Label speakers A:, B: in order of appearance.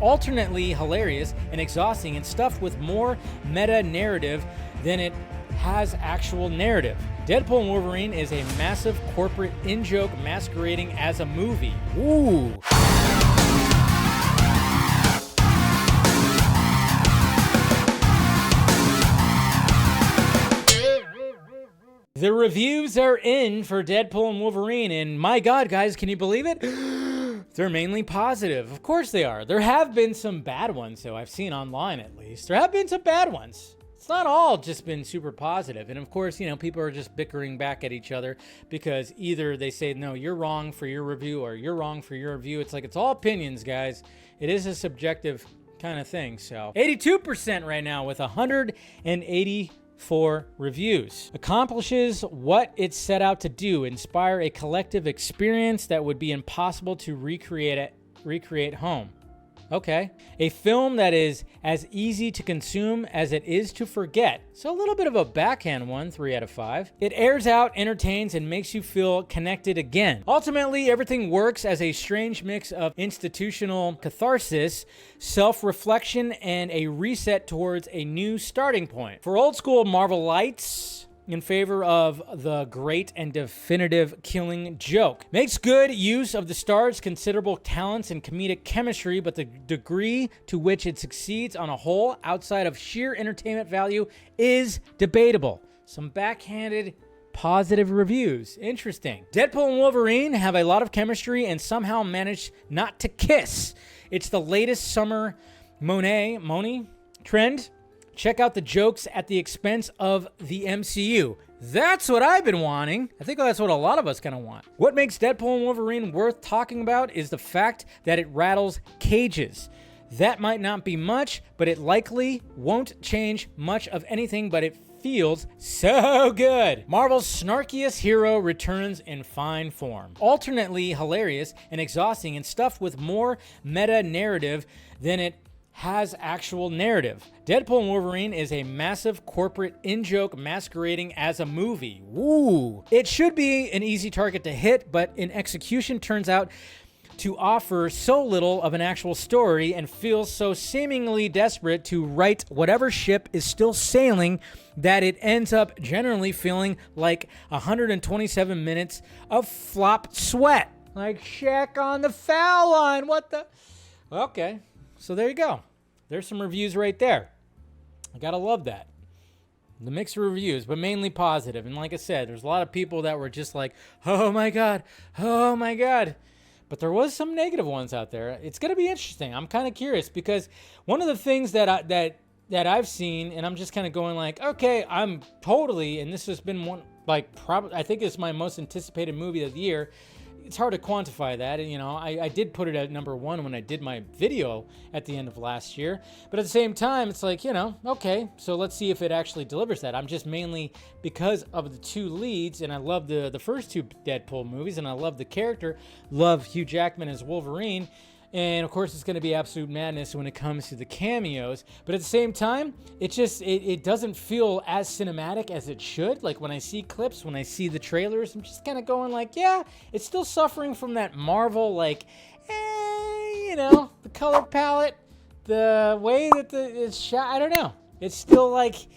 A: Alternately hilarious and exhausting and stuffed with more meta narrative than it has actual narrative. Deadpool Wolverine is a massive corporate in-joke masquerading as a movie. Ooh. The reviews are in for Deadpool and Wolverine, and my God, guys, can you believe it? They're mainly positive. Of course they are. There have been some bad ones, though, I've seen online at least. There have been some bad ones. It's not all just been super positive. And of course, people are just bickering back at each other because either they say, no, you're wrong for your review, or you're wrong for your review. It's like, it's all opinions, guys. It is a subjective kind of thing. So 82% right now with 184 reviews. Accomplishes what it set out to do, inspire a collective experience that would be impossible to recreate home. Okay. A film that is as easy to consume as it is to forget. So a little bit of a backhand one, 3 out of 5. It airs out, entertains, and makes you feel connected again. Ultimately, everything works as a strange mix of institutional catharsis, self-reflection, and a reset towards a new starting point. For old school Marvelites, in favor of the great and definitive Killing Joke. Makes good use of the star's considerable talents and comedic chemistry, but the degree to which it succeeds on a whole, outside of sheer entertainment value, is debatable. Some backhanded positive reviews. Interesting. Deadpool and Wolverine have a lot of chemistry and somehow manage not to kiss. It's the latest summer Monet trend. Check out the jokes at the expense of the MCU. That's what I've been wanting. I think that's what a lot of us kind of want. What makes Deadpool and Wolverine worth talking about is the fact that it rattles cages. That might not be much, but it likely won't change much of anything, but it feels so good. Marvel's snarkiest hero returns in fine form. Alternately hilarious and exhausting and stuffed with more meta narrative than it has actual narrative. Deadpool and Wolverine is a massive corporate in-joke masquerading as a movie. Woo! It should be an easy target to hit, but in execution turns out to offer so little of an actual story and feels so seemingly desperate to right whatever ship is still sailing that it ends up generally feeling like 127 minutes of flop sweat. Like Shaq on the foul line. What the? Okay. So there you go. There's some reviews right there. I gotta love that. The mix of reviews, but mainly positive. And like I said, there's a lot of people that were just like, oh my God, oh my God. But there was some negative ones out there. It's gonna be interesting. I'm kind of curious because one of the things that I've seen, and I'm just kind of going like, okay, I'm totally, and this has been one, like, probably, I think it's my most anticipated movie of the year. It's hard to quantify that. I did put it at number 1 when I did my video at the end of last year. But at the same time, it's like, okay, so let's see if it actually delivers that. I'm just mainly because of the 2 leads, and I love the first 2 Deadpool movies, and I love the character, love Hugh Jackman as Wolverine. And of course, it's going to be absolute madness when it comes to the cameos. But at the same time, it doesn't feel as cinematic as it should. Like when I see clips, when I see the trailers, I'm just kind of going like, yeah, it's still suffering from that Marvel, like, the color palette, the way that it's shot. I don't know. It's still like,